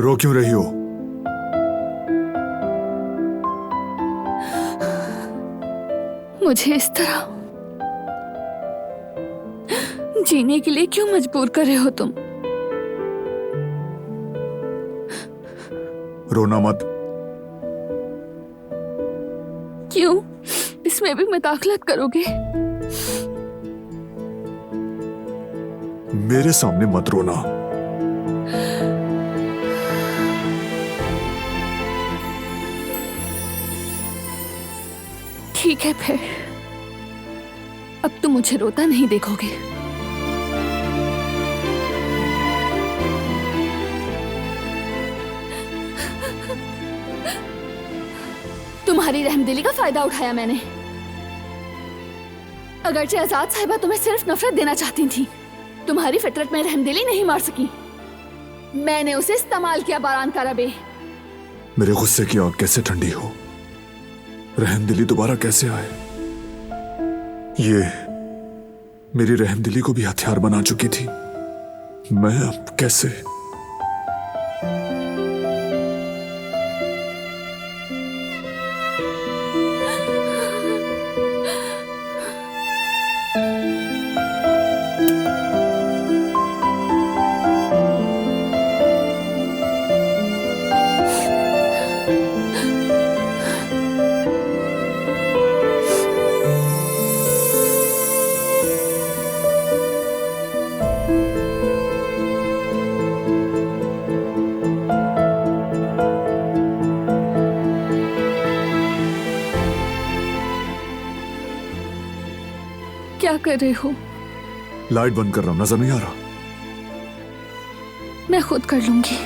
रो क्यों रही हो? मुझे इस तरह जीने के लिए क्यों मजबूर कर रहे हो तुम? रोना मत। क्यों? इसमें भी मदाखलत करोगे? मेरे सामने मत रोना। ठीक है फिर, अब तुम मुझे रोता नहीं देखोगे। तुम्हारी रहमदिली का फायदा उठाया मैंने। अगरचे आजाद साहिबा तुम्हें सिर्फ नफरत देना चाहती थी, तुम्हारी फितरत में रहमदिली नहीं मार सकी। मैंने उसे इस्तेमाल किया बारान का रबे। मेरे गुस्से की आग कैसे ठंडी हो, रहमदिली दोबारा कैसे आए? ये मेरी रहमदिली को भी हथियार बना चुकी थी। मैं अब कैसे? क्या कर रहे हो? लाइट बंद कर रहा हूं, नजर नहीं आ रहा? मैं खुद कर लूंगी।